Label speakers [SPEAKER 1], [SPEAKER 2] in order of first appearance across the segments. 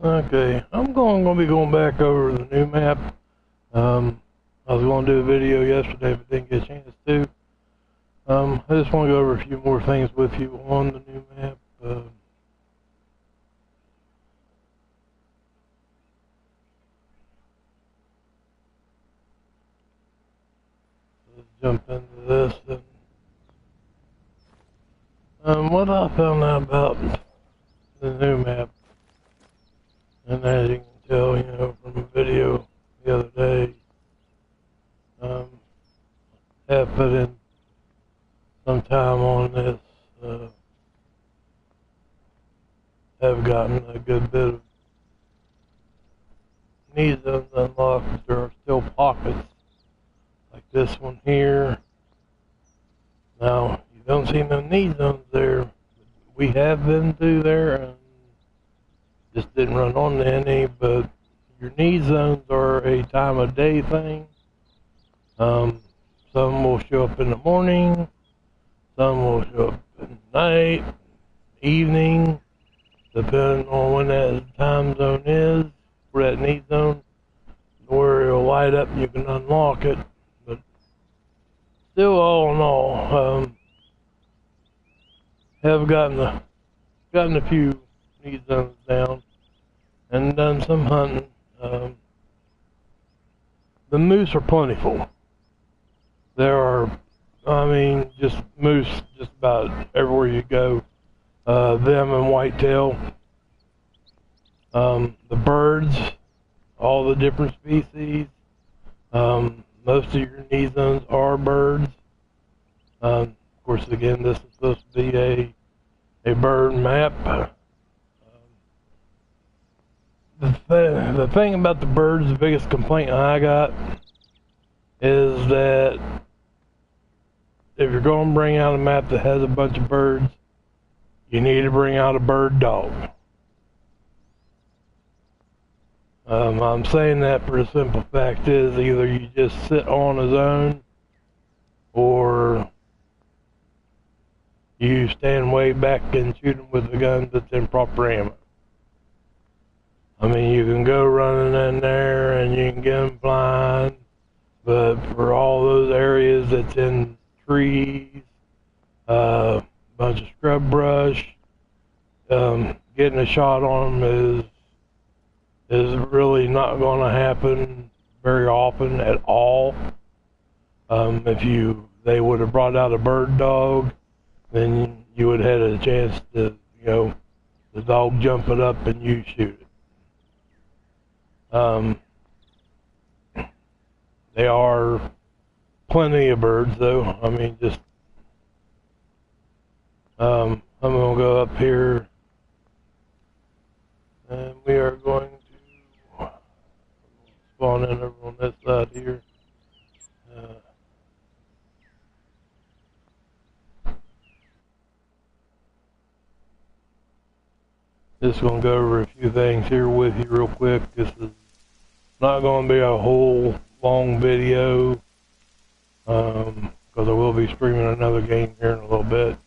[SPEAKER 1] Okay, I'm gonna be going back over the new map. I was going to do a video yesterday, but didn't get a chance to. I just want to go over a few more things with you on the new map. Let's jump into this. What I found out about the new map, and as you can tell, from a video the other day, have put in some time on this, have gotten a good bit of need zones unlocked. There are still pockets like this one here. Now, you don't see no need zones there. We have been through there and just didn't run on any, but your need zones are a time of day thing. Some will show up in the morning, some will show up at night, evening, depending on when that time zone is for that need zone, where it'll light up and you can unlock it. But still, all in all, have gotten a few need zones down and done some hunting. The moose are plentiful. There are, just moose just about everywhere you go. Them and whitetail. The birds, all the different species. Most of your need zones are birds. Of course, again, this is supposed to be a bird map. The thing about the birds, the biggest complaint I got is that if you're going to bring out a map that has a bunch of birds, you need to bring out a bird dog. I'm saying that for the simple fact is either you just sit on a zone or you stand way back and shoot them with a gun that's in proper ammo. You can go running in there and you can get them flying, but for all those areas that's in trees, bunch of scrub brush, getting a shot on them is really not going to happen very often at all. If they would have brought out a bird dog, then you would have had a chance to, the dog jump it up and you shoot it. There are plenty of birds though. I'm gonna go up here and we are going to spawn in over on this side here. Just gonna go over a few things here with you real quick. This is not gonna be a whole long video, because I will be streaming another game here in a little bit,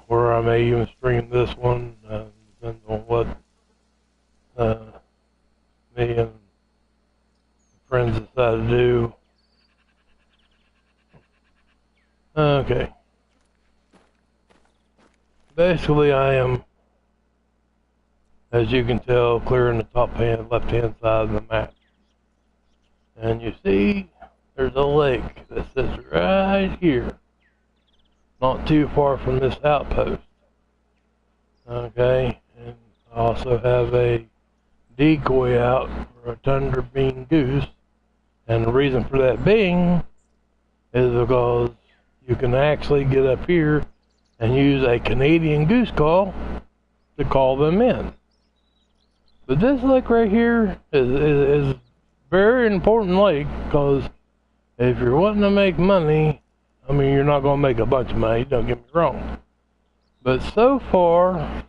[SPEAKER 1] where I may even stream this one, depends on what me and friends decide to do. Okay. Basically, I am, as you can tell, clearing the left-hand side of the map. And you see, there's a lake that sits right here, not too far from this outpost. Okay, and I also have a decoy out for a tundra bean goose, and the reason for that being is because you can actually get up here and use a Canadian goose call to call them in. But this lake right here is very important lake, because if you're wanting to make money, you're not going to make a bunch of money, don't get me wrong. But so far,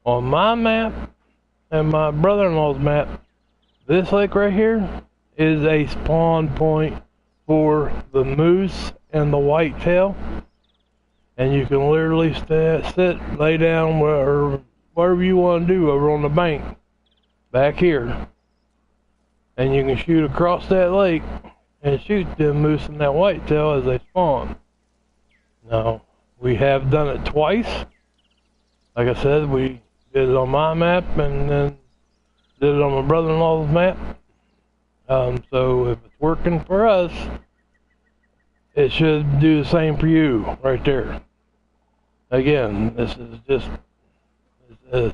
[SPEAKER 1] on my map and my brother-in-law's map, this lake right here is a spawn point for the moose and the whitetail. And you can literally sit, lay down, or whatever you want to do over on the bank back here. And you can shoot across that lake and shoot them moose and that whitetail as they spawn. Now, we have done it twice. Like I said, we did it on my map and then did it on my brother-in-law's map. So if it's working for us, it should do the same for you right there. Again, this is just a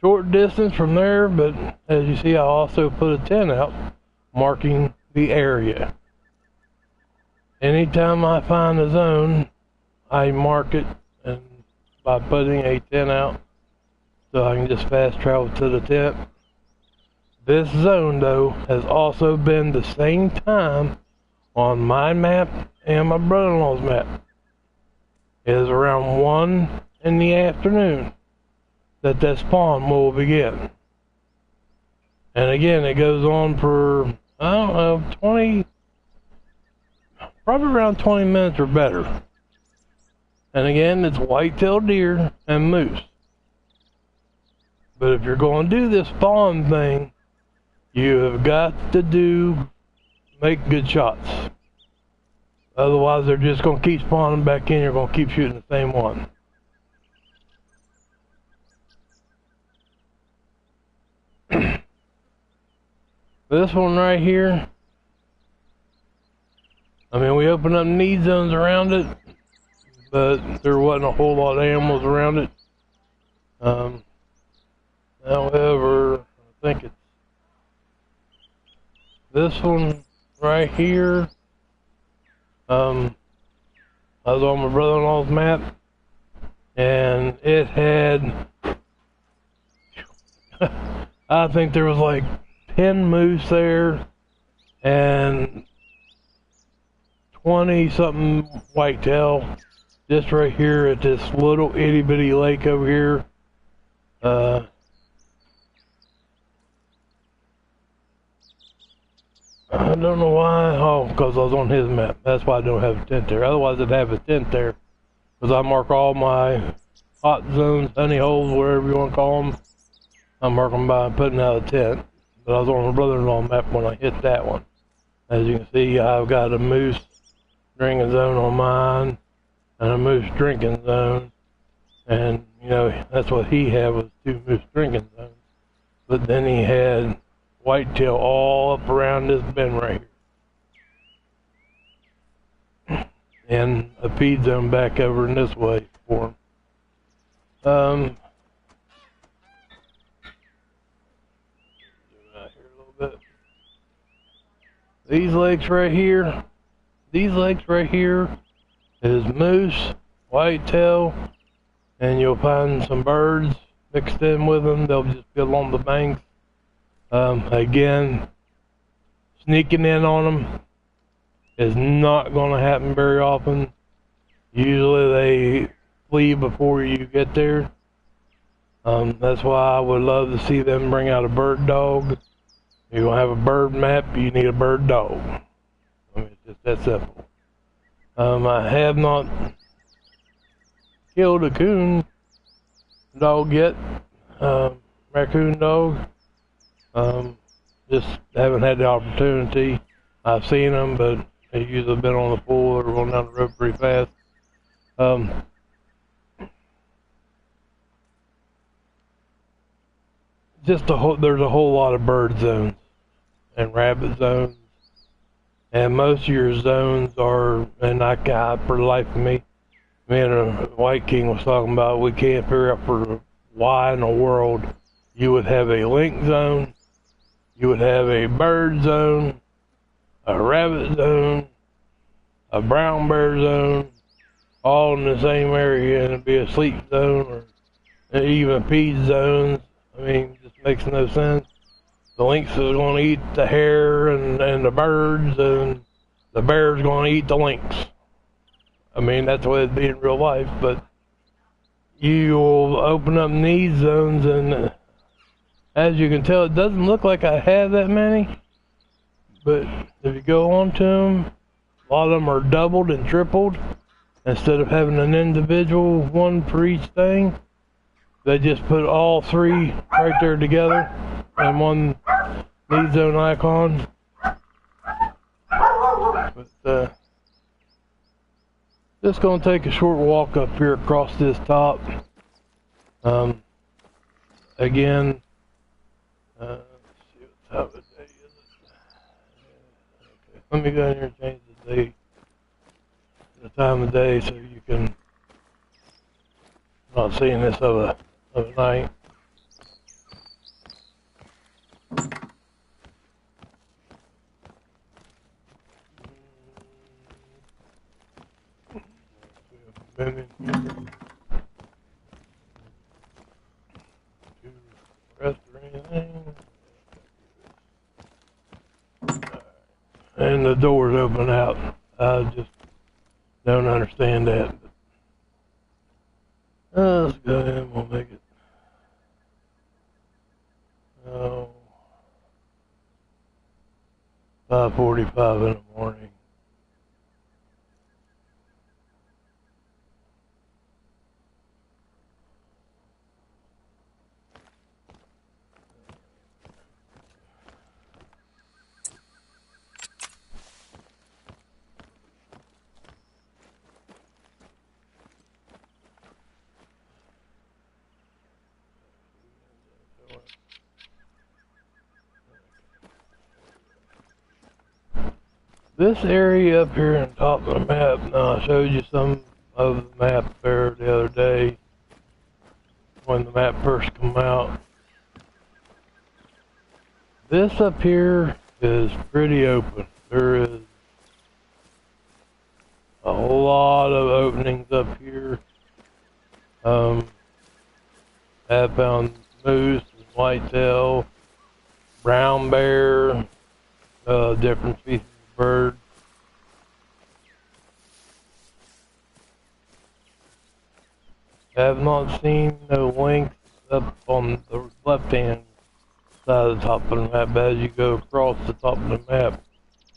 [SPEAKER 1] short distance from there, but as you see, I also put a tent out marking the area. Anytime I find a zone, I mark it and by putting a tent out so I can just fast travel to the tent. This zone, though, has also been the same time on my map and my brother-in-law's map. It is around 1 in the afternoon that spawn will begin. And again, it goes on for, I don't know, probably around 20 minutes or better. And again, it's whitetail deer and moose. But if you're going to do this spawn thing, you have got to make good shots. Otherwise, they're just going to keep spawning back in. You're going to keep shooting the same one. This one right here, I mean, we opened up need zones around it, but there wasn't a whole lot of animals around it. However, I think it's this one right here. I was on my brother-in-law's map, and it had, I think there was like 10 moose there, and 20-something whitetail, just right here at this little itty-bitty lake over here. I don't know why. Oh, because I was on his map. That's why I don't have a tent there. Otherwise, I'd have a tent there. Because I mark all my hot zones, honey holes, whatever you want to call them. I mark them by putting out a tent. But I was on my brother-in-law map when I hit that one. As you can see, I've got a moose drinking zone on mine and a moose drinking zone. And, you know, that's what he had, was 2 moose drinking zones. But then he had whitetail all up around this bend right here. And a feed zone back over in this way for him. These lakes right here is moose, whitetail, and you'll find some birds mixed in with them. They'll just be along the banks. Again, sneaking in on them is not going to happen very often. Usually they flee before you get there. That's why I would love to see them bring out a bird dog. You're going to have a bird map, you need a bird dog. I mean, it's just that simple. I have not killed a coon dog yet, raccoon dog. Just haven't had the opportunity. I've seen them, but they usually been on the pool or going down the road pretty fast. There's a whole lot of bird zones and rabbit zones, and most of your zones are, and for the life of me, and White King was talking about, we can't figure out for why in the world you would have a link zone, you would have a bird zone, a rabbit zone, a brown bear zone, all in the same area, and it'd be a sleep zone or even feed zones. I mean, it just makes no sense. The lynx is going to eat the hare and the birds, and the bear's going to eat the lynx. I mean, that's the way it'd be in real life, but you will open up need zones, and as you can tell, it doesn't look like I have that many, but if you go on to them, a lot of them are doubled and tripled instead of having an individual one for each thing. they just put all three right there together in one need zone icon. But just gonna take a short walk up here across this top. Again, let's see what time of day is it. Okay, let me go in here and change the day, the time of day, so you can not seeing this of a night. Rest or anything. And the doors open out. I just don't understand that. Let's go ahead and we'll make it. Oh, 5:45 in the morning. This area up here on top of the map, now I showed you some of the map there the other day when the map first come out. This up here is pretty open. There is a lot of openings up here. I've found moose, whitetail, brown bear, different species of bird. I have not seen no lynx up on the left-hand side of the top of the map, but as you go across the top of the map,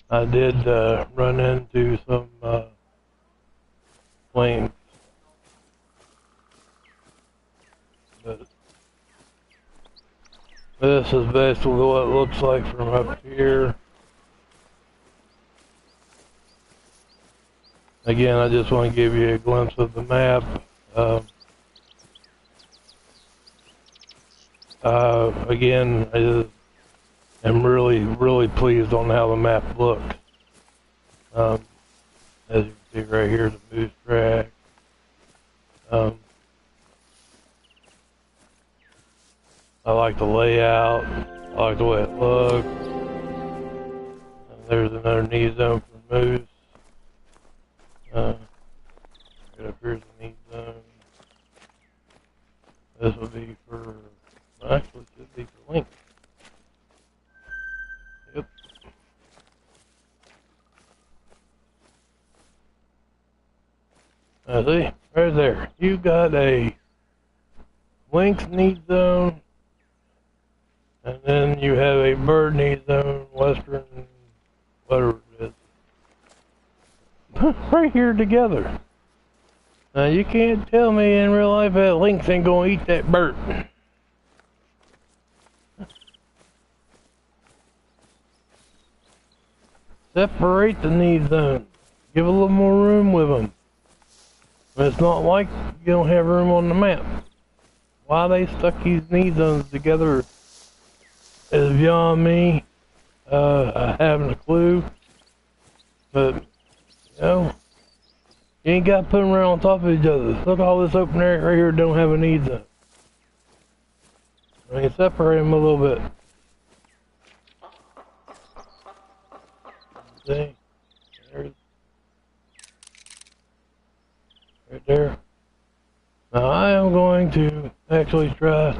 [SPEAKER 1] I did run into some lynx. But this is basically what it looks like from up here. Again, I just want to give you a glimpse of the map. Again, I just am really pleased on how the map looks. As you can see right here, the moose track. I like the layout. I like the way it looks. And there's another knee zone for moose. Right up here's the knee zone. This will be for, actually it should be for lynx. Yep. Now see, right there, you got a lynx need zone, and then you have a bird need zone, western, whatever it is. Right here together. Now you can't tell me in real life that lynx ain't gonna eat that bird. Separate the need zones. Give a little more room with them. It's not like you don't have room on the map. Why they stuck these need zones together is beyond me. I haven't a clue. But, you know, you ain't got to put them right on top of each other. Look, all this open area right here don't have a need zone. I mean, separate them a little bit. See? There's, right there. Now I am going to actually try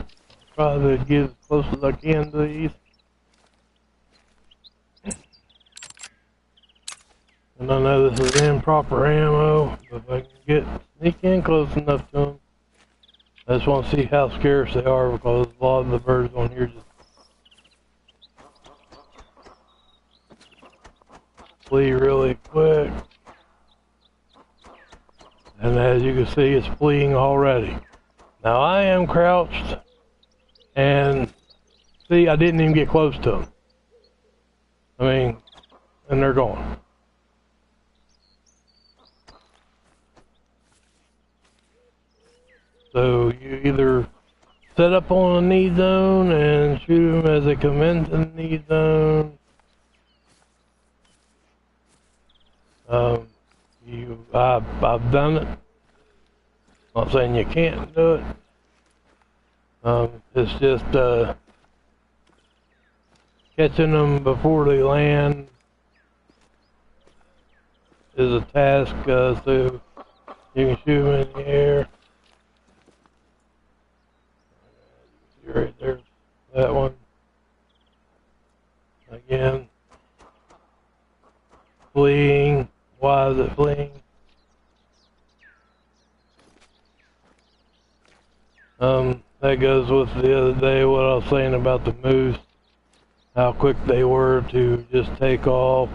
[SPEAKER 1] to get as close as I can to these. And I know this is improper ammo, but if I can sneak in close enough to them, I just want to see how scarce they are, because a lot of the birds on here just flee really quick. And as you can see, it's fleeing already. Now I am crouched, and see, I didn't even get close to them. I mean, and they're gone. So you either set up on a need zone and shoot them as they come into the need zone. I've done it. Not saying you can't do it. It's just catching them before they land is a task. So you can shoot them in the air. Right there's that one. Again, fleeing. Why is it fleeing? That goes with the other day what I was saying about the moose, how quick they were to just take off,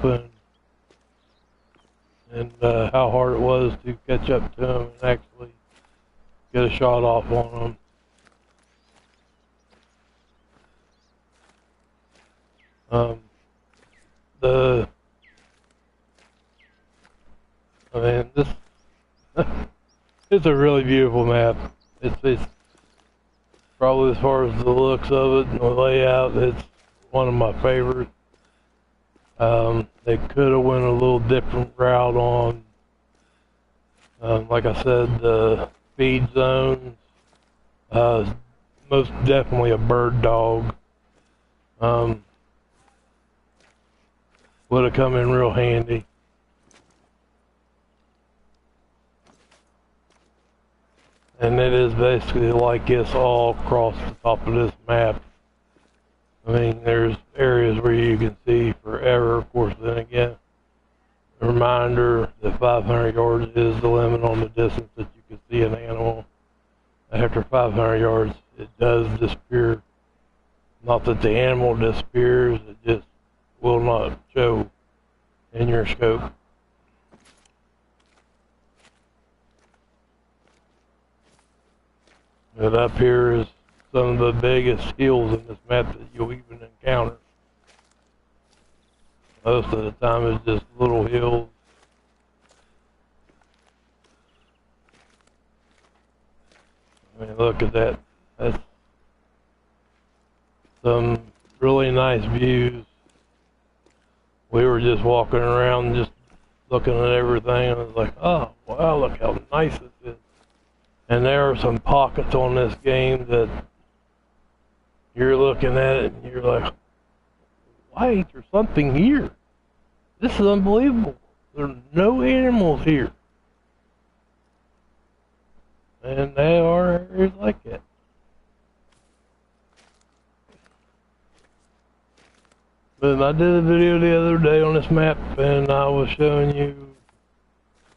[SPEAKER 1] and how hard it was to catch up to them and actually get a shot off on them. I mean, this it's a really beautiful map. It's probably, as far as the looks of it and the layout, it's one of my favorites. They could have went a little different route on, like I said, the feed zones. Most definitely a bird dog. Would have come in real handy. And it is basically like this all across the top of this map. I mean, there's areas where you can see forever. Of course, then again, a reminder that 500 yards is the limit on the distance that you can see an animal. After 500 yards, it does disappear. Not that the animal disappears, it just will not show in your scope. But up here is some of the biggest hills in this map that you'll even encounter. Most of the time it's just little hills. I mean, look at that. That's some really nice views. We were just walking around just looking at everything, and I was like, oh, wow, look how nice this is. And there are some pockets on this game that you're looking at it and you're like, why ain't there something here? This is unbelievable. There are no animals here. And there are areas like that. But I did a video the other day on this map, and I was showing you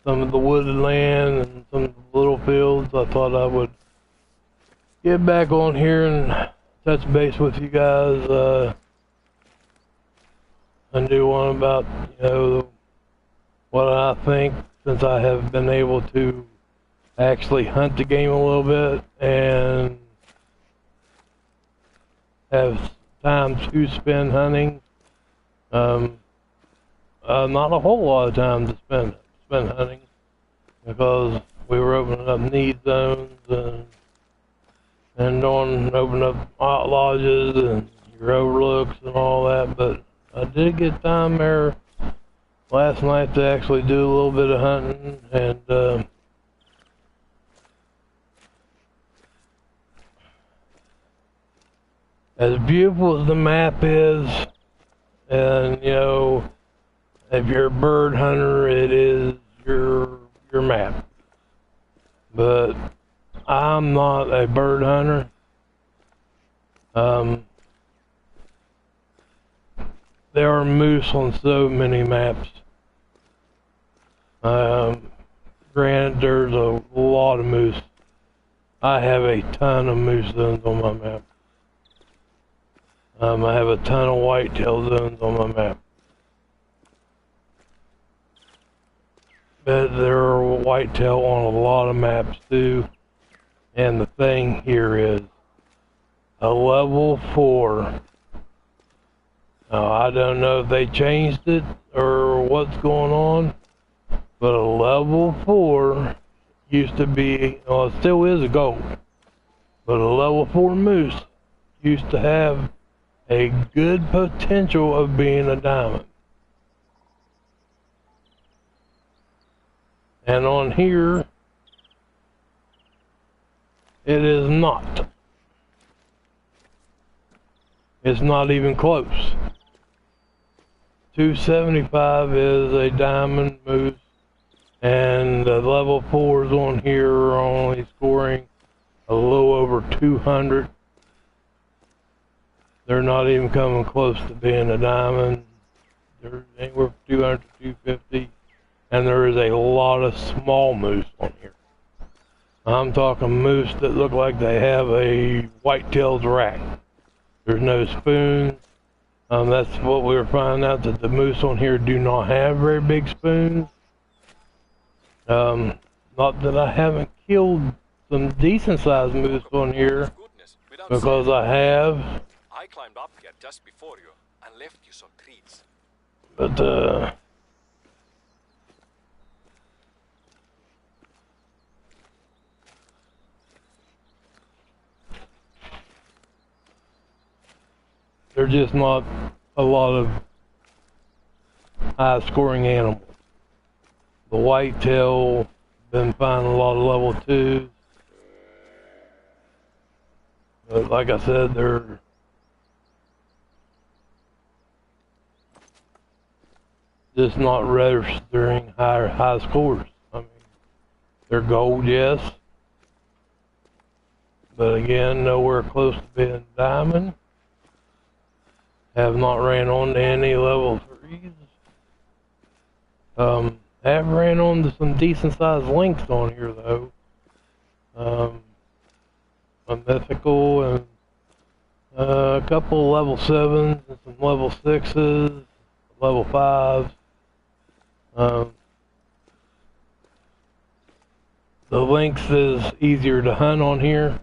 [SPEAKER 1] some of the wooded land and some of the little fields. I thought I would get back on here and touch base with you guys, and do one about, you know, what I think, since I have been able to actually hunt the game a little bit and have time to spend hunting. Not a whole lot of time to spend hunting, because we were opening up need zones and opening up hot lodges and your overlooks and all that. But I did get time there last night to actually do a little bit of hunting, and as beautiful as the map is, and you know, if you're a bird hunter, it is your map. But I'm not a bird hunter. There are moose on so many maps. Granted, there's a lot of moose. I have a ton of moose zones on my map. I have a ton of whitetail zones on my map. But there are whitetail on a lot of maps too. And the thing here is a level 4. Now, I don't know if they changed it or what's going on, but a level 4 used to be, well, it still is a gold, but a level 4 moose used to have a good potential of being a diamond. And on here, it is not. It's not even close. 275 is a diamond moose, and the level 4s on here are only scoring a little over 200. They're not even coming close to being a diamond. They're anywhere from 200 to 250, and there is a lot of small moose on here. I'm talking moose that look like they have a white-tailed rack. There's no spoons. That's what we were finding out, that the moose on here do not have very big spoons. Not that I haven't killed some decent-sized moose on here, because I have.
[SPEAKER 2] I climbed up here just before you and left you some treats.
[SPEAKER 1] But they're just not a lot of high-scoring animals. The whitetail, been finding a lot of level 2s. But like I said, they're just not registering high scores. I mean, they're gold, yes, but again, nowhere close to being diamond. Have not ran on to any level 3s. Have ran on to some decent sized lynx on here though. A mythical and a couple level 7s and some level 6s, level 5s. The lynx is easier to hunt on here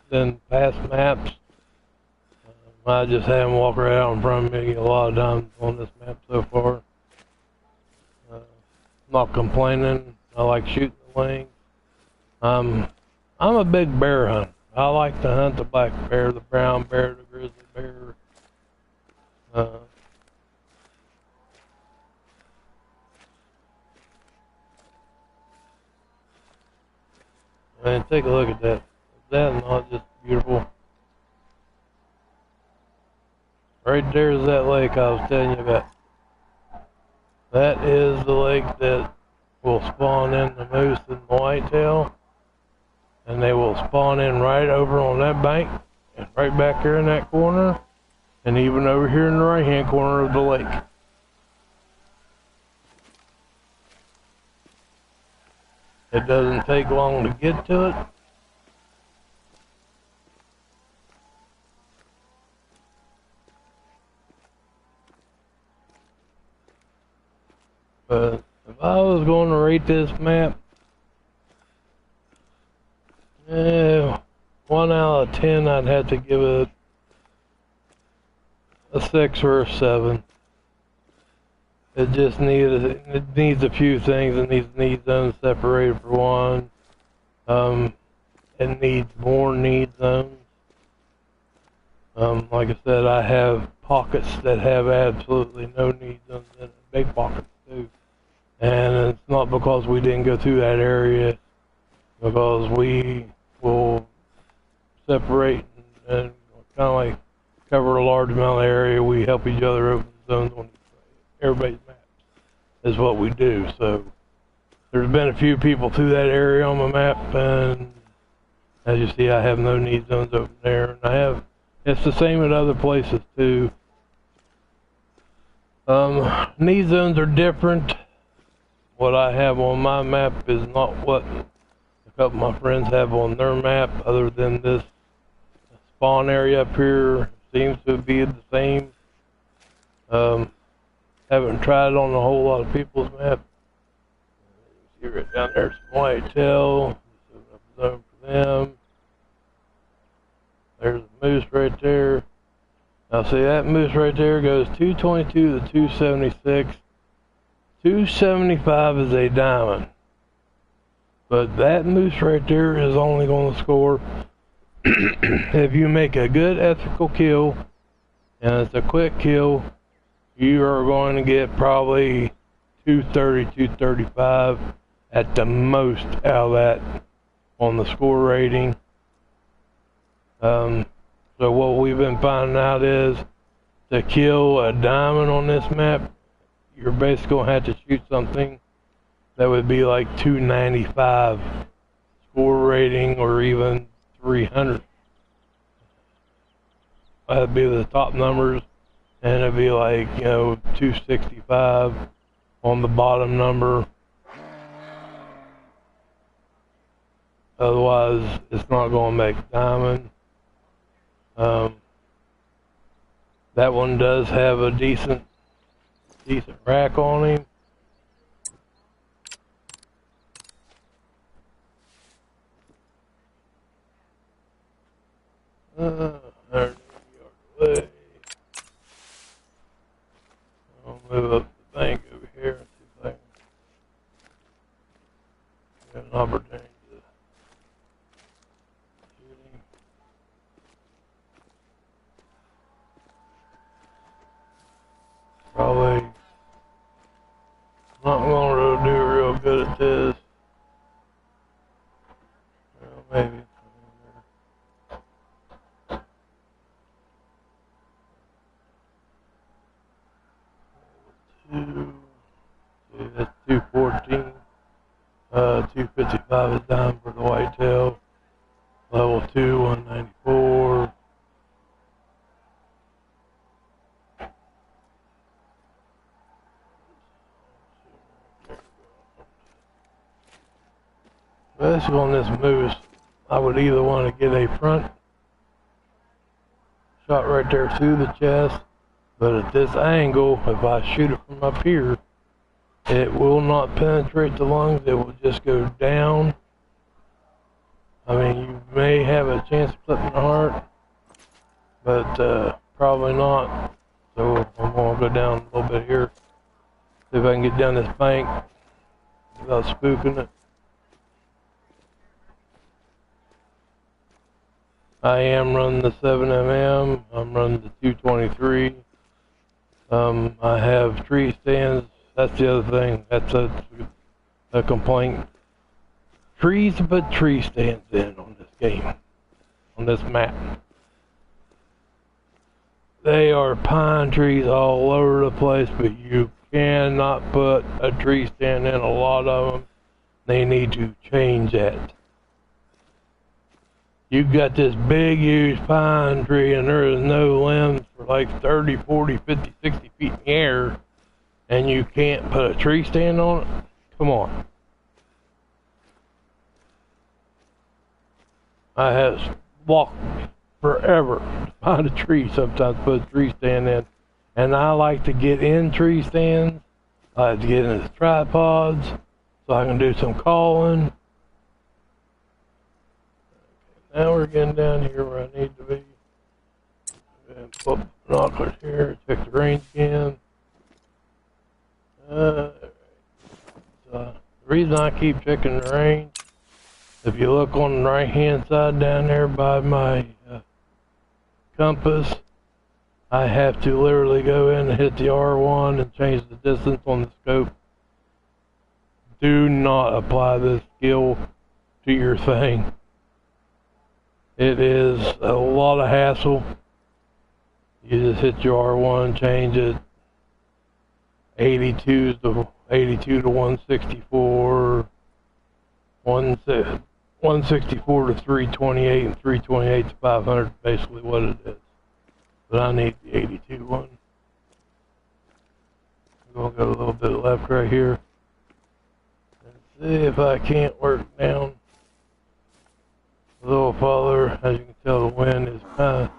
[SPEAKER 1] than past maps. I just had them walk right out in front of me a lot of times on this map so far. Not complaining. I like shooting the lynx. I'm a big bear hunter. I like to hunt the black bear, the brown bear, the grizzly bear. Man, take a look at that. Is that not just beautiful? Right there's that lake I was telling you about. That is the lake that will spawn in the moose and the whitetail. And they will spawn in right over on that bank, and right back here in that corner, and even over here in the right hand corner of the lake. It doesn't take long to get to it. But if I was going to rate this map, 1 out of 10, I'd have to give it a 6 or a 7. It just needs a few things. It needs need zones separated for one. It needs more need zones. Like I said, I have pockets that have absolutely no need zones in it. Big pockets too. And it's not because we didn't go through that area, because we will separate and kind of like cover a large amount of area. We help each other open zones on everybody's maps is what we do. So there's been a few people through that area on my map, and as you see, I have no need zones open there, and I have, it's the same at other places too. Need zones are different. What I have on my map is not what a couple of my friends have on their map, other than this spawn area up here seems to be the same. Haven't tried it on a whole lot of people's map. See right down there, some whitetail. Zone for them. There's a moose right there. Now see, that moose right there goes 222 to 276. 275 is a diamond. But that moose right there is only going to score if you make a good ethical kill, and it's a quick kill. You are going to get probably 230, 235 at the most out of that on the score rating. So what we've been finding out is to kill a diamond on this map, you're basically going to have to shoot something that would be like 295 score rating or even 300. That'd be the top numbers, and it'd be like, 265 on the bottom number. Otherwise, it's not going to make diamond. That one does have a decent rack on him. There's the way. I'll move up the bank over here and see if I can get an opportunity to shoot him. Probably not going to do real good at this. Well, maybe. See, that's 214. 255 is down for the whitetail. Level 2, 194. Especially on this moose, I would either want to get a front shot right there through the chest, but at this angle, if I shoot it from up here, it will not penetrate the lungs, it will just go down. I mean, you may have a chance of clipping the heart, but probably not. So I'm going to go down a little bit here, see if I can get down this bank without spooking it. I am running the 7mm, I'm running the 223. I have tree stands. That's the other thing. That's a complaint. Trees to put tree stands in on this game, on this map. They are pine trees all over the place, but you cannot put a tree stand in a lot of them. They need to change that. You've got this big, huge pine tree, and there is no limbs for like 30, 40, 50, 60 feet in the air, and you can't put a tree stand on it? Come on. I have walked forever to find a tree, sometimes put a tree stand in, and I like to get in tree stands. I like to get into tripods so I can do some calling. Now we're getting down here where I need to be. And put binoculars here, check the range again. The reason I keep checking the range, if you look on the right hand side down there by my compass, I have to literally go in and hit the R1 and change the distance on the scope. Do not apply this skill to your thing. It is a lot of hassle. You just hit your R1, change it 82 to 164, 164 to 328, and 328 to 500 is basically what it is. But I need the 82 one. I'm going to go a little bit left right here and see if I can't work down a little farther. As you can tell, the wind is kind of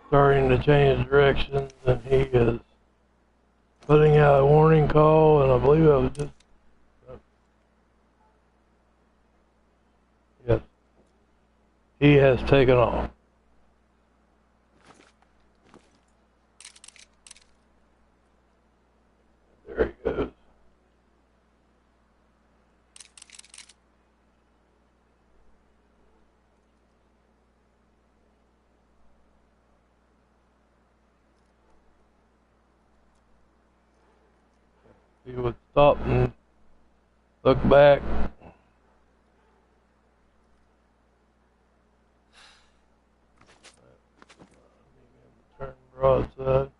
[SPEAKER 1] starting to change directions, and he is putting out a warning call, and I believe I was just yes, he has taken off. There he goes. He would stop and look back. Turn broadside.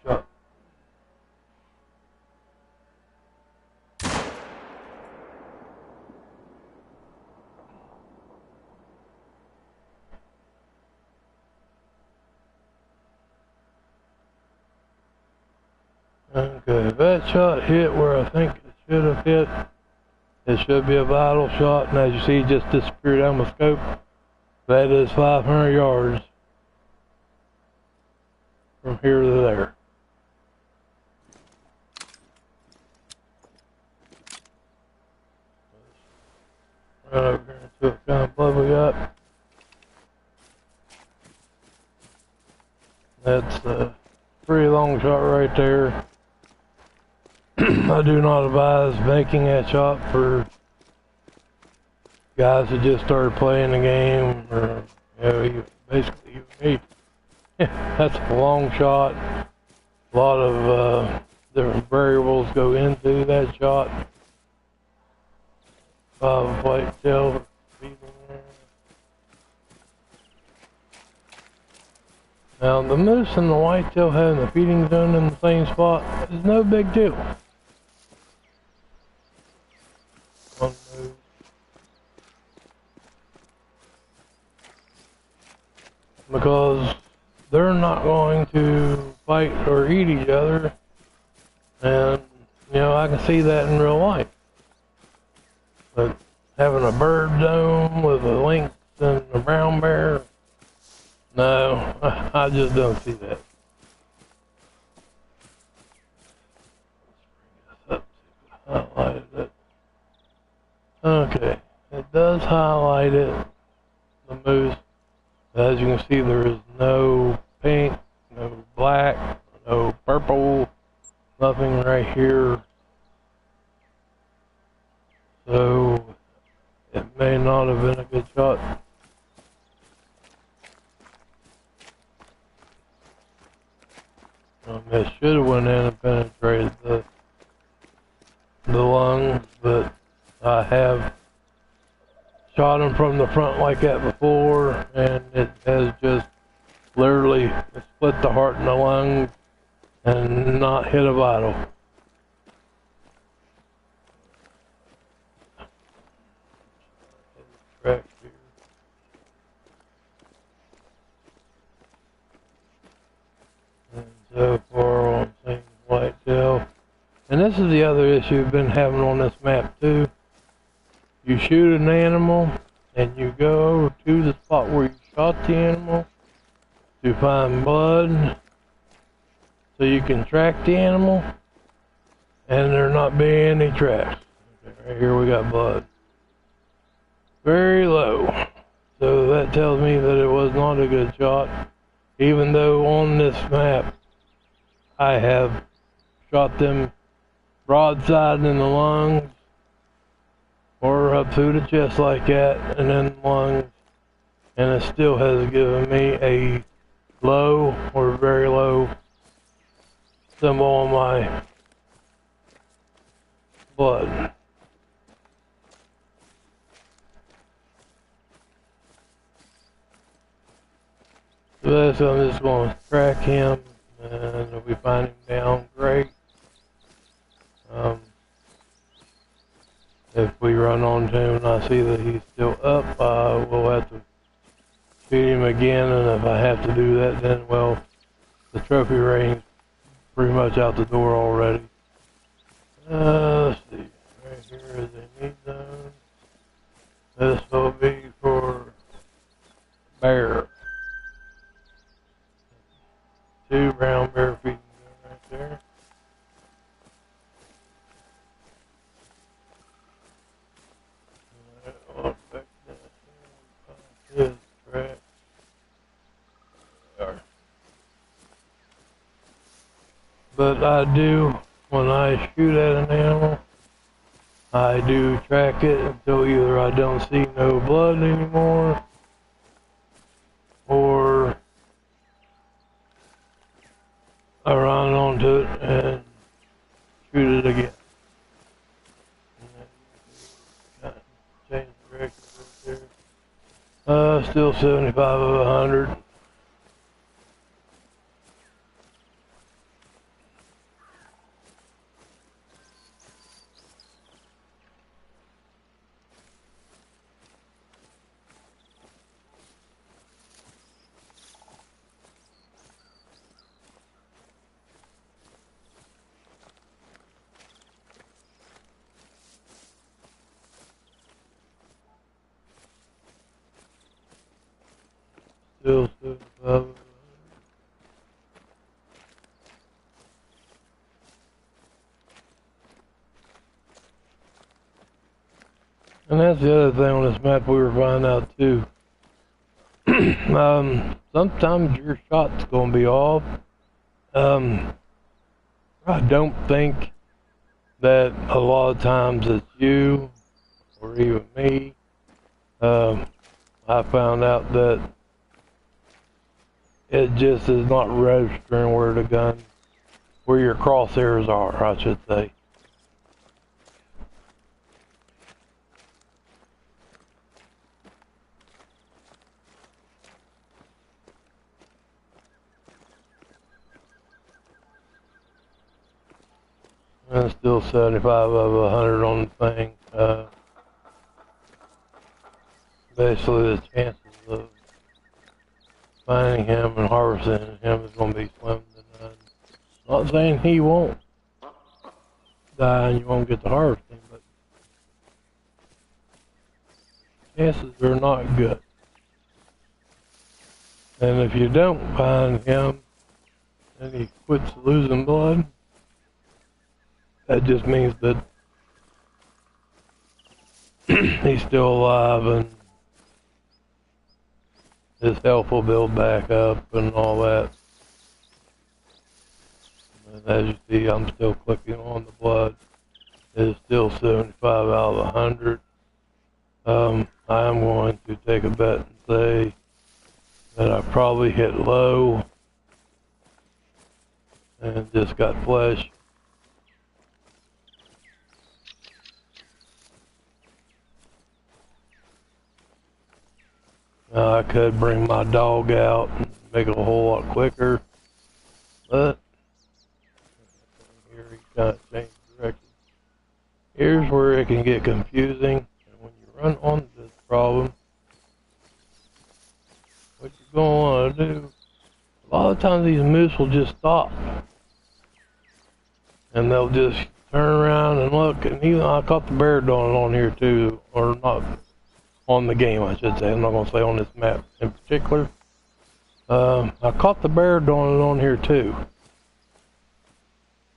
[SPEAKER 1] Shot. Okay, if that shot hit where I think it should have hit, it should be a vital shot, and as you see, it just disappeared out of my scope. That is 500 yards from here to there. Right over here and see what kind of blood we got. That's a pretty long shot right there. I do not advise making that shot for guys who just started playing the game, or basically you and me. That's a long shot. A lot of different variables go into that shot. Whitetail feeding there. Now the moose and the whitetail having the feeding zone in the same spot is no big deal. One moose. Because they're not going to fight or eat each other, and I can see that in real life. But having a bird zone with a lynx and a brown bear, no, I just don't see that. Let's bring this up, see if it highlighted it. Okay, it does highlight it, the moose. As you can see, there is no pink, no black, no purple, nothing right here. So it may not have been a good shot. It should have went in and penetrated the lungs, but I have shot him from the front like that before, and it has just literally split the heart and the lungs and not hit a vital. Track here. And so far on seeing whitetail. And this is the other issue we've been having on this map too. You shoot an animal and you go over to the spot where you shot the animal to find blood so you can track the animal, and there not be any tracks. Okay, right here we got blood. Very low. So that tells me that it was not a good shot, even though on this map I have shot them broadside in the lungs or up through the chest like that, and then lungs, and it still has given me a low or very low symbol on my blood. So I'm just going to track him, and if we find him down, great. If we run on to him and I see that he's still up, we'll have to shoot him again, and if I have to do that, then, well, the trophy range pretty much out the door already. Let's see. Right here is a meat zone. This will be for bear. 2 brown bear feeding right But I do, when I shoot at an animal, I do track it until either I don't see no blood anymore, or I run onto it and shoot it again. And then kind of change direction right there. Still 75 of 100. Still 75. And that's the other thing on this map we were finding out too. Sometimes your shot's gonna be off. I don't think that a lot of times it's you or even me. I found out that it just is not registering where your crosshairs are, I should say. And still 75 of 100 on the thing. Basically, the chances of finding him and harvesting him is going to be slim to none. Not saying he won't die and you won't get to harvest him, but chances are not good. And if you don't find him and he quits losing blood, that just means that he's still alive and his health will build back up and all that. And as you see, I'm still clicking on the blood. It's still 75 out of 100. I am going to take a bet and say that I probably hit low and just got flesh. I could bring my dog out and make it a whole lot quicker, but here he kind of changed direction. Here's where it can get confusing. And when you run onto this problem, what you're going to want to do, a lot of times these moose will just stop. And they'll just turn around and look. And even I caught the bear doing it on here too, or not on the game, I should say. I'm not going to say on this map in particular. I caught the bear doing it on here too.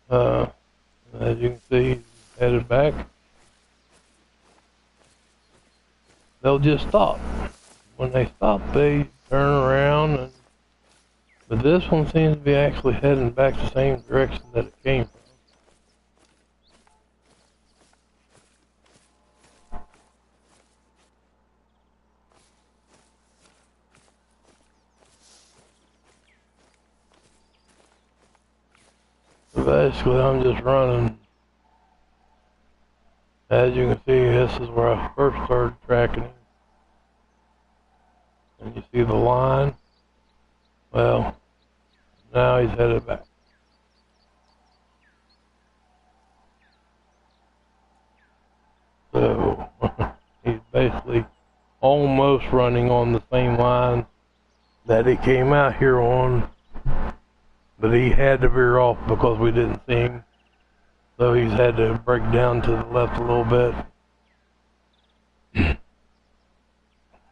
[SPEAKER 1] As you can see, he's headed back. They'll just stop. When they stop, they turn around. But this one seems to be actually heading back the same direction that it came from. Basically, I'm just running. As you can see, this is where I first started tracking him. And you see the line? Well, now he's headed back. So, he's basically almost running on the same line that he came out here on. But he had to veer off because we didn't see him. So he's had to break down to the left a little bit.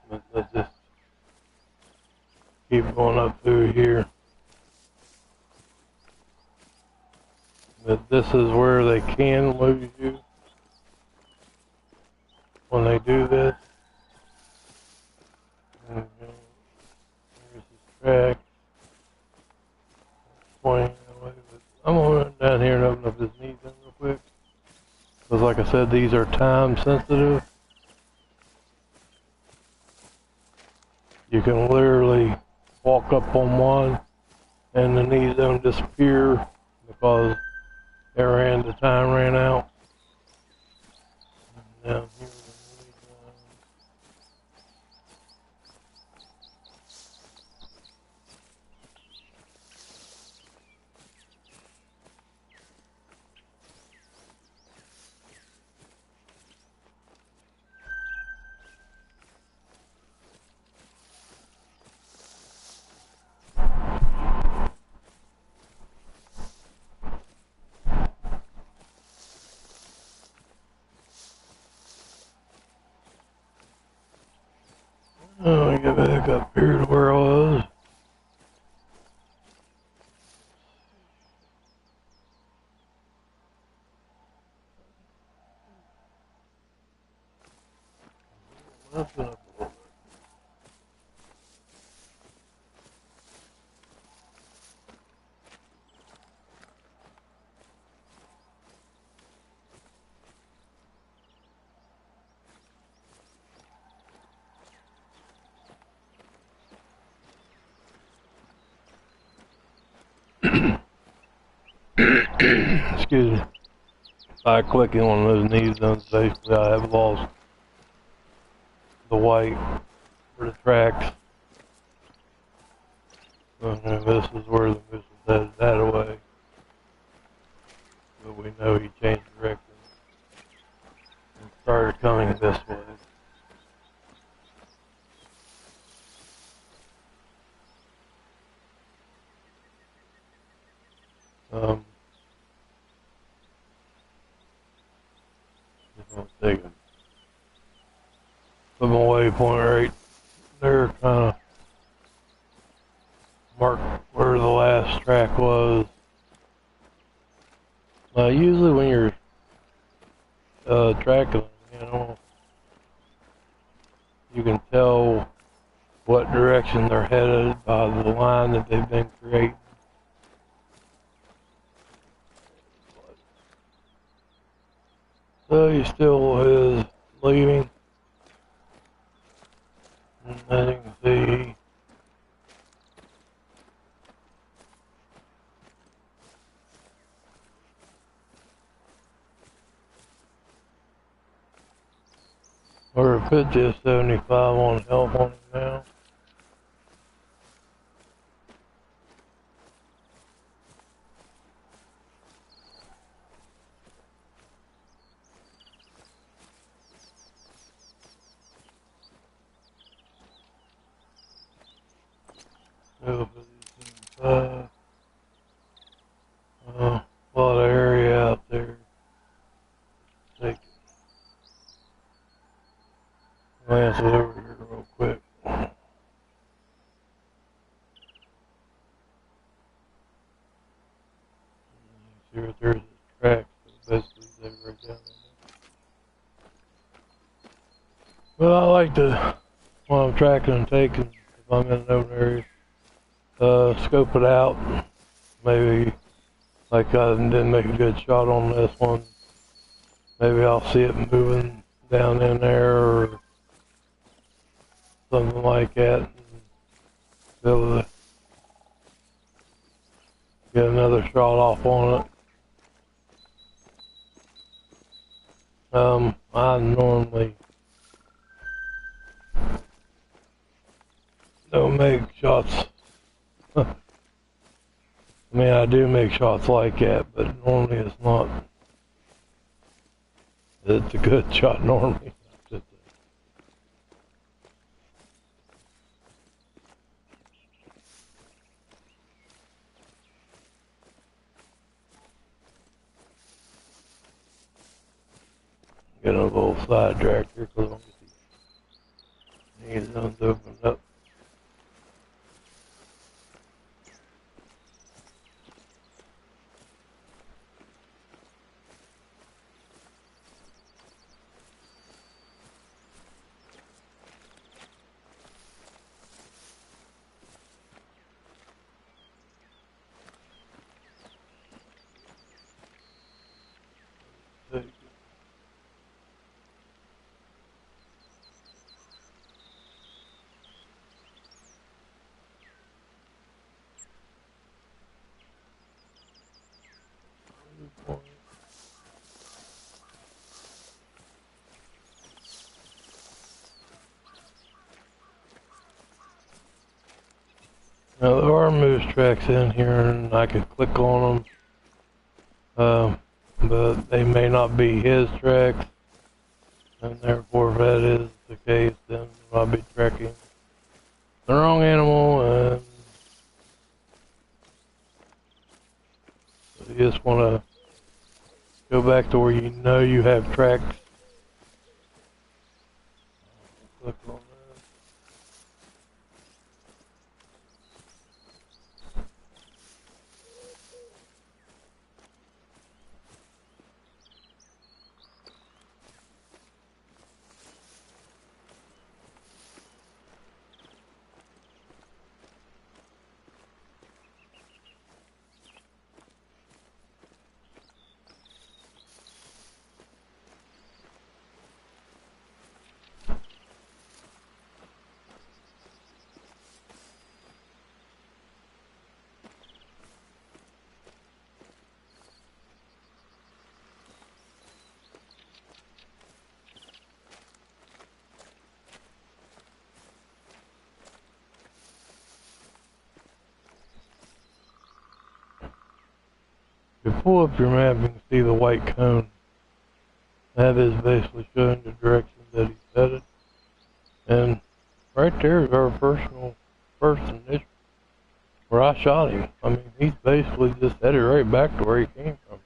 [SPEAKER 1] But let's just keep going up through here. But this is where they can lose you when they do this. Here's his track. I'm gonna like I said, these are time sensitive. You can literally walk up on one and the knee zone disappear because the time ran out. And down here, let me get back up here to where I was. Nothing up a little bit. Excuse me. By clicking on those knee zones, basically I have lost the white for the tracks. And this is where the moose was headed that way. But we know he changed direction and started coming this way. Just want to take a put my waypoint right there, kind of mark where the last track was. Usually when you're tracking them, you know, you can tell what direction they're headed by the line that they've been creating. So he still is leading. And as you can see, we're at 50 75 on health on him now. Still 50 75. A lot of area out there. Take glance it over here real quick. See if there's a track. So basically, they right down there. But I like to, when I'm tracking and taking, if I'm in an open area, scope it out. Maybe, like I didn't make a good shot on this one. Maybe I'll see it moving down in there or something like that. And be able to get another shot off on it. I normally don't make shots. I mean, I do make shots like that, but normally it's not. It's a good shot normally. Get a little sidetracked here because I'm getting these zones opened up. point. Now there are moose tracks in here and I could click on them, but they may not be his tracks, and therefore if that is the case, then I'll be tracking the wrong animal, and so you just want to go back to where you know you have tracks. Click on that. If you pull up your map, you can see the white cone. That is basically showing the direction that he's headed. And right there is our first initial where I shot him. I mean, he's basically just headed right back to where he came from.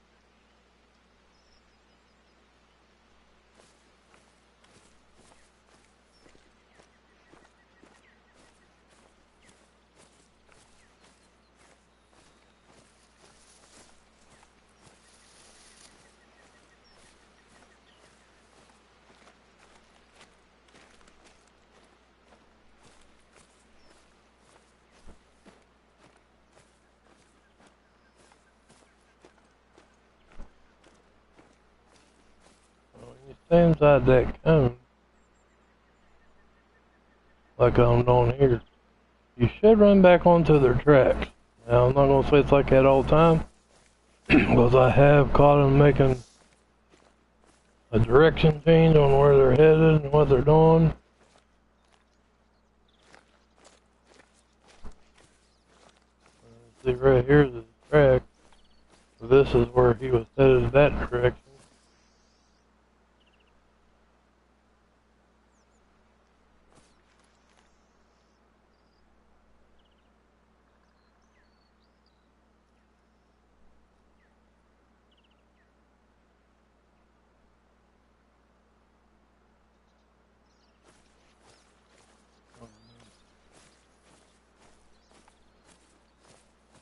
[SPEAKER 1] You stay inside that cone, like I'm doing here, you should run back onto their tracks. Now, I'm not going to say it's like that all the time, because I have caught them making a direction change on where they're headed and what they're doing. See, right here's the track. This is where he was headed that direction.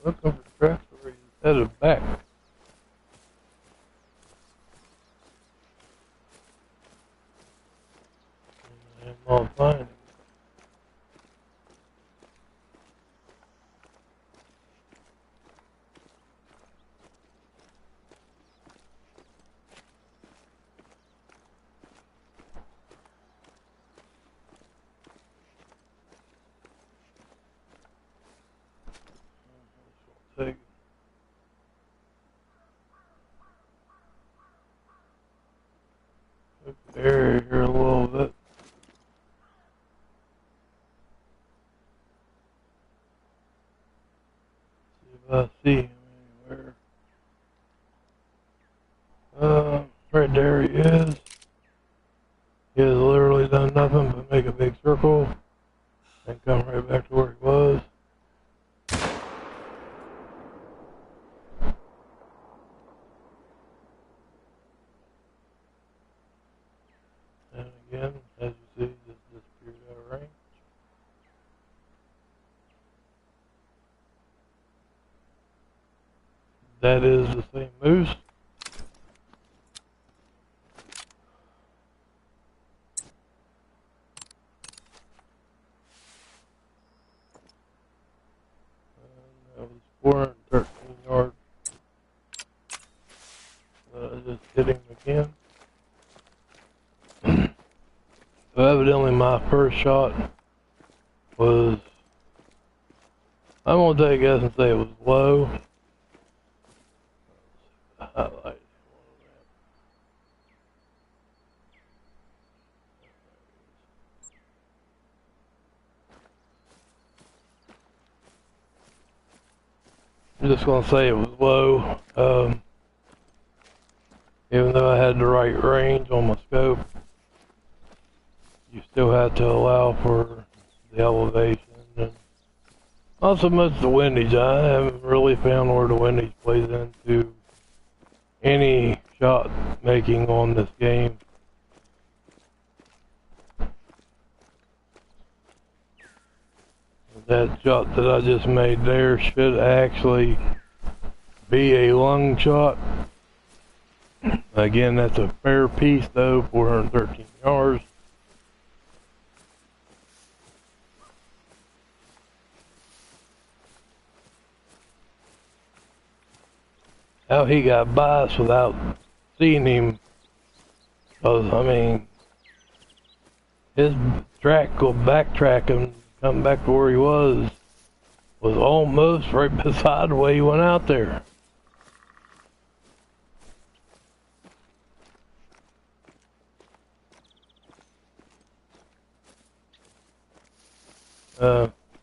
[SPEAKER 1] Looking for tracks where he's headed back. And I'm not finding him. Take the area here a little bit. See if I see him anywhere. Right there he is. He has literally done nothing but make a big circle and come right back to where he was. And again, as you see, just disappeared out of range. That is the same moose. And that was 413 yards. Just hit him again. So evidently my first shot was, I'm going to take a guess and say it was low. highlight. I'm just gonna say it was low. Even though I had the right range on my scope, you still have to allow for the elevation and not so much the windage. I haven't really found where the windage plays into any shot making on this game. That shot that I just made there should actually be a lung shot. Again, that's a fair piece though, 413 yards. How he got by us without seeing him, because I mean, his track go backtrack and come back to where he was almost right beside the way he went out there.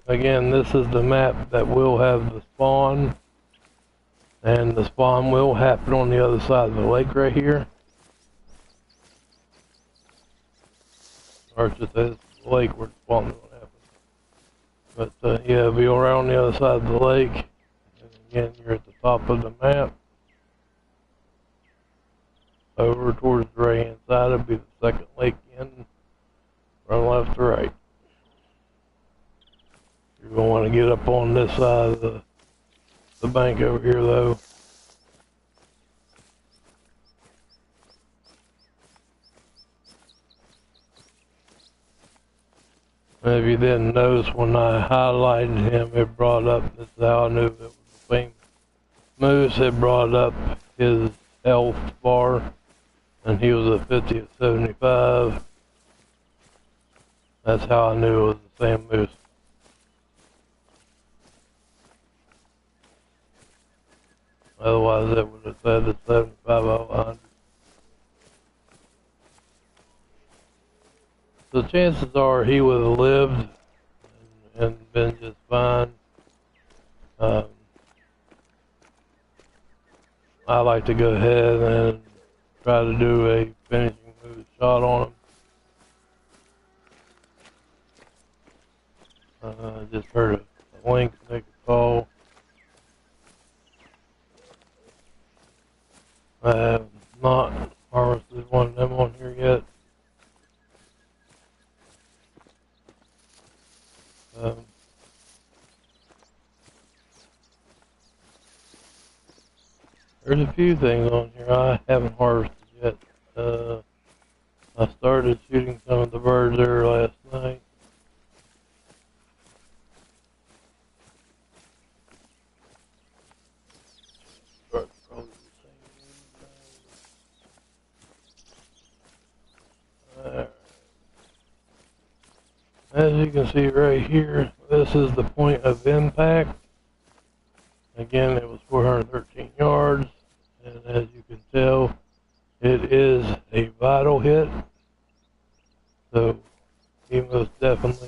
[SPEAKER 1] Again, this is the map that will have the spawn, and the spawn will happen on the other side of the lake right here. Or just the lake where the spawn will happen. But yeah, be around the other side of the lake. And again, you're at the top of the map. Over towards the right hand side will be the second lake in. Run left to right. You're going to want to get up on this side of the bank over here though. And if you didn't notice, when I highlighted him, it brought up, this is how I knew it was the same moose. It brought up his health bar, and he was a 50 of 75. That's how I knew it was the same moose. Otherwise, it would have said it's 75 out of 100. So chances are he would have lived and been just fine. I like to go ahead and try to do a finishing move shot on him. Just heard a lynx make a call. I have not harvested one of them on here yet. There's a few things on here I haven't harvested yet. I started shooting some of the birds there last night. As you can see right here, this is the point of impact. Again, it was 413 yards, and as you can tell, it is a vital hit. So he most definitely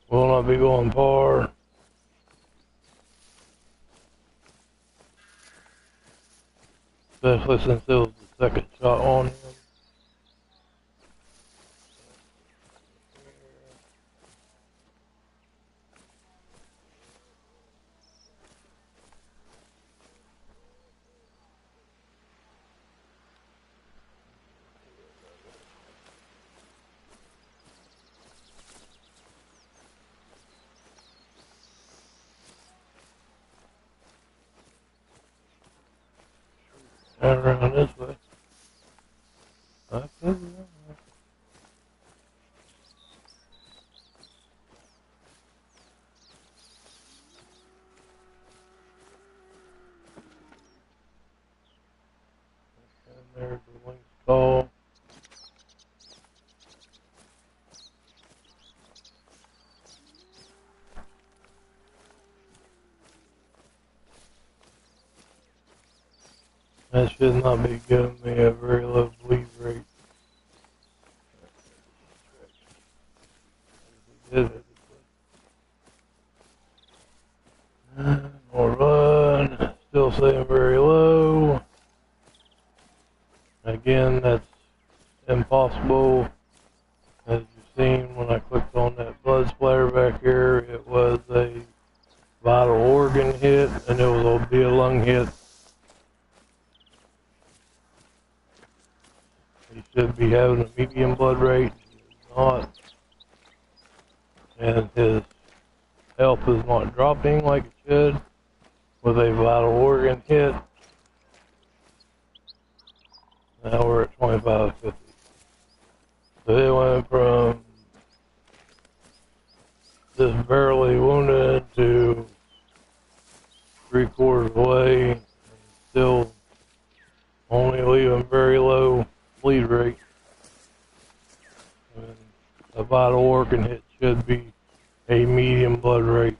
[SPEAKER 1] will not be going far. Especially since it was the second shot on him. Turn around this way. I could be wrong. And there's the lynx call. That should not be giving me a very low bleed rate. More run. Still staying very low. Again, that's impossible. As you've seen when I clicked on that blood splatter back here, it was a vital organ hit and it will be a lung hit. He should be having a medium blood rate. He is not. And his health is not dropping like it should with a vital organ hit. Now we're at 2550. So it went from just barely wounded to 3/4 away, and still only leaving very low bleed rate. And a vital organ hit should be a medium blood rate.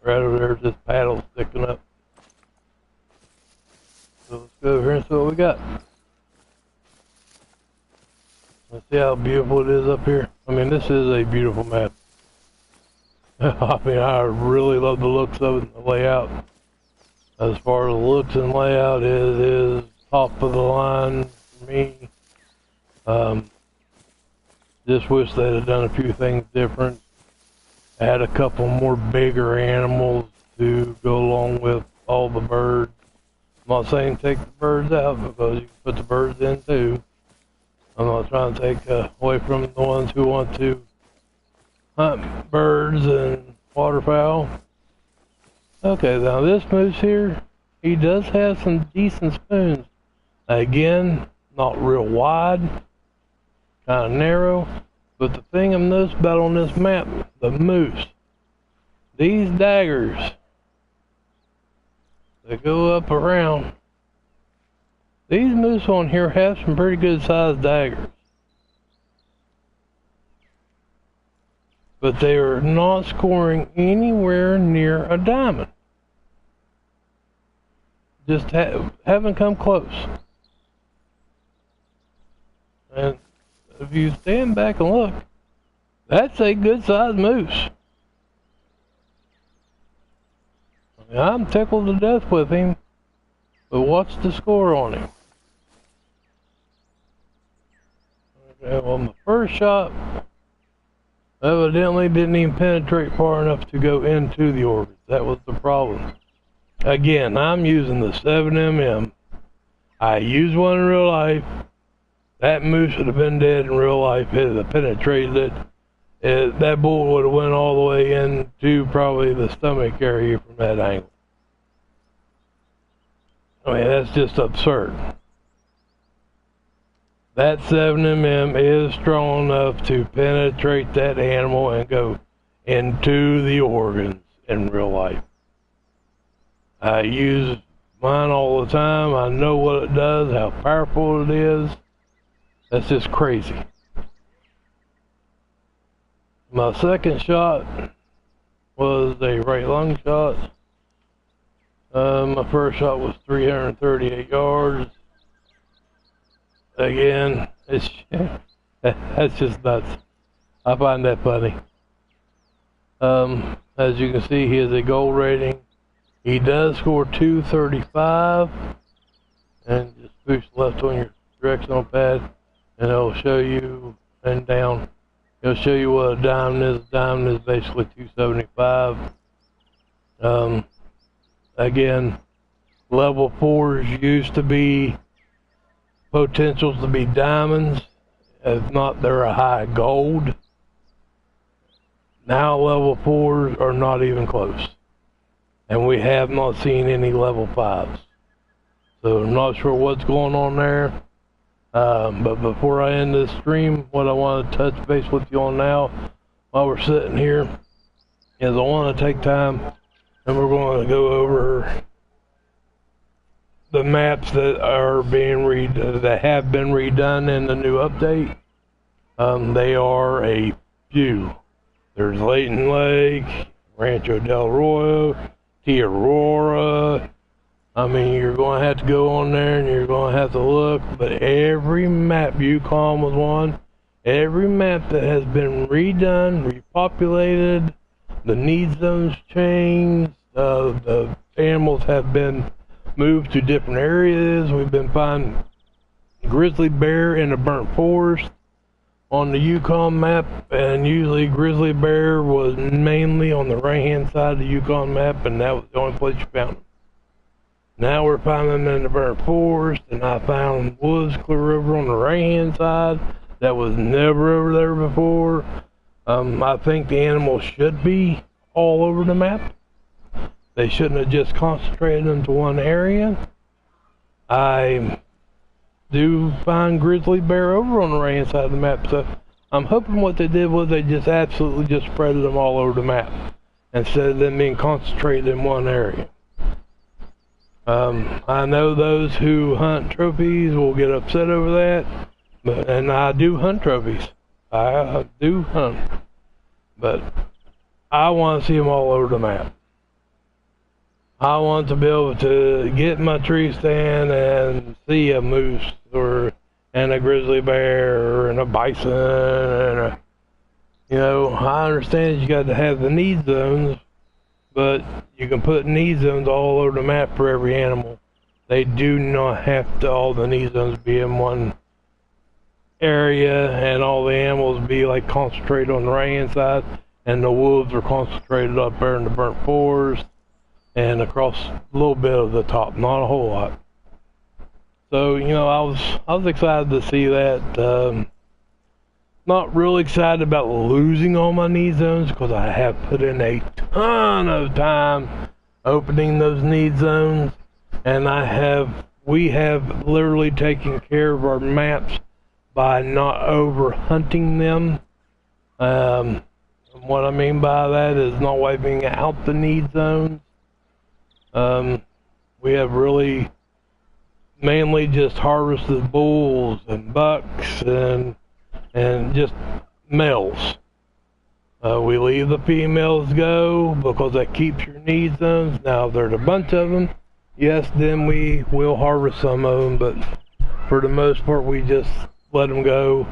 [SPEAKER 1] Right over there's this paddle sticking up. So let's go over here and see what we got. Let's see how beautiful it is up here. I mean, this is a beautiful map. I mean, I really love the looks of it and the layout. As far as the looks and layout, it is top of the line for me. Just wish they'd have done a few things different. Add a couple more bigger animals to go along with all the birds. I'm not saying take the birds out because you can put the birds in too. I'm not trying to take away from the ones who want to hunt birds and waterfowl. Okay, now this moose here, he does have some decent spoons. Again, not real wide, kind of narrow. But the thing I've noticed about on this map, the moose, these daggers, they go up around. These moose on here have some pretty good sized daggers. But they are not scoring anywhere near a diamond. Just haven't come close. And if you stand back and look, that's a good sized moose. I mean, I'm tickled to death with him, but what's the score on him? Okay, well, my first shot evidently didn't even penetrate far enough to go into the orbit. That was the problem. Again, I'm using the 7mm. I used one in real life. That moose would have been dead in real life if it had penetrated it. That bull would have went all the way into probably the stomach area from that angle. I mean, that's just absurd. That 7mm is strong enough to penetrate that animal and go into the organs in real life. I use mine all the time. I know what it does, how powerful it is. That's just crazy. My second shot was a right lung shot. My first shot was 338 yards. Again, it's that's just nuts. I find that funny. As you can see, he has a gold rating. He does score 235. And just push left on your directional pad, and it'll show you, and down, it'll show you what a diamond is. A diamond is basically 275. Again, level 4s used to be potentials to be diamonds. If not, they're a high gold. Now level 4s are not even close. And we have not seen any level 5s. So I'm not sure what's going on there. But before I end this stream, what I want to touch base with you on now, while we're sitting here is I want to take time and we're going to go over the maps that are being that have been redone in the new update. They are a few. There's Layton Lake, Rancho Del Arroyo, Tia Aurora. I mean, you're going to have to go on there and you're going to have to look, but every map, Yukon was one, every map that has been redone, repopulated, the need zones changed, the animals have been moved to different areas. We've been finding grizzly bear in a burnt forest on the Yukon map, and usually grizzly bear was mainly on the right hand side of the Yukon map, and that was the only place you found them. Now we're finding them in the burnt forest, and I found woods clear over on the right hand side that was never over there before. I think the animals should be all over the map. They shouldn't have just concentrated into one area. I do find grizzly bear over on the right hand side of the map, so I'm hoping what they did was they just absolutely just spread them all over the map instead of them being concentrated in one area. I know those who hunt trophies will get upset over that, and I do hunt trophies. I do hunt, but I want to see them all over the map. I want to be able to get my tree stand and see a moose and a grizzly bear and a bison and I understand you got to have the need zones, but you can put need zones all over the map for every animal. They do not have to all the need zones be in one area and all the animals be like concentrated on the right hand side and the wolves are concentrated up there in the burnt forest and across a little bit of the top, not a whole lot. So, I was excited to see that. Not really excited about losing all my need zones because I have put in a ton of time opening those need zones, and we have literally taken care of our maps by not over hunting them. What I mean by that is not wiping out the need zones. We have really mainly just harvested bulls and bucks and just males. We leave the females go because that keeps your need zones. Now if there's a bunch of them, yes, then we will harvest some of them, but for the most part we just let them go.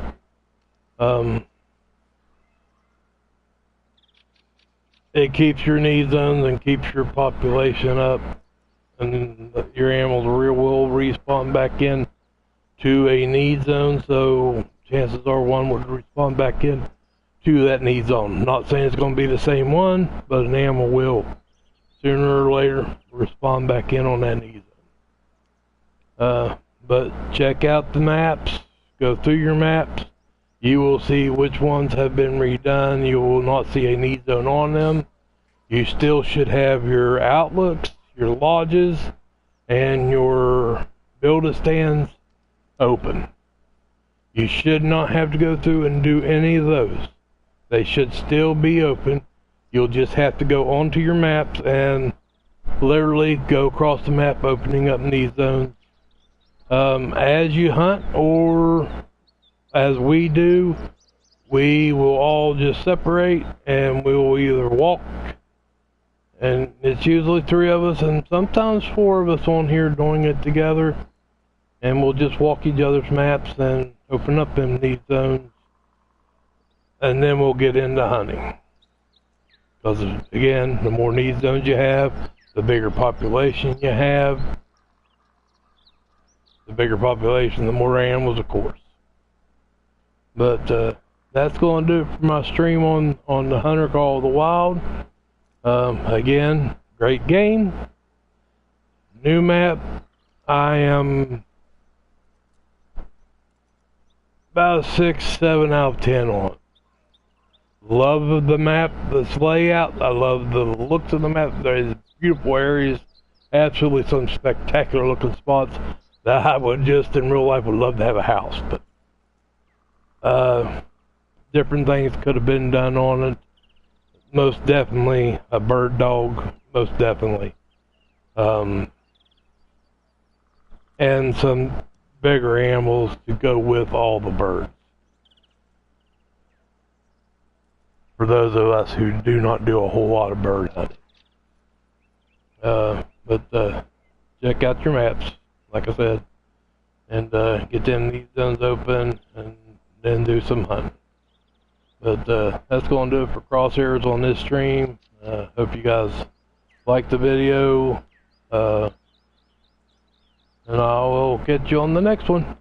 [SPEAKER 1] It keeps your need zones and keeps your population up, and your animals will respawn back in to a need zone, so chances are one would respawn back in to that need zone. Not saying it's going to be the same one, but an animal will sooner or later respawn back in on that need zone. But check out the maps, go through your maps. You will see which ones have been redone. You will not see a need zone on them. You still should have your outlooks, your lodges, and your build-a-stands open. You should not have to go through and do any of those. They should still be open. You'll just have to go onto your maps and literally go across the map opening up need zones. As you hunt, or as we do, we will all just separate and we will either walk, and it's usually 3 of us and sometimes 4 of us on here doing it together, and we'll just walk each other's maps and open up them need zones, and then we'll get into hunting. Because again, the more need zones you have, the bigger population you have. The bigger population, the more animals, of course. But that's going to do it for my stream on the Hunter Call of the Wild. Again, great game. New map. I am about a 6, 7 out of 10 on it. Love the map, this layout. I love the looks of the map. There's beautiful areas. Absolutely some spectacular looking spots that I would just in real life would love to have a house. But different things could have been done on it. Most definitely a bird dog, most definitely. And some bigger animals to go with all the birds. For those of us who do not do a whole lot of bird hunting. But check out your maps, like I said, and get these zones open, and then do some hunting. But that's going to do it for crosshairs on this stream. Hope you guys like the video, and I will catch you on the next one.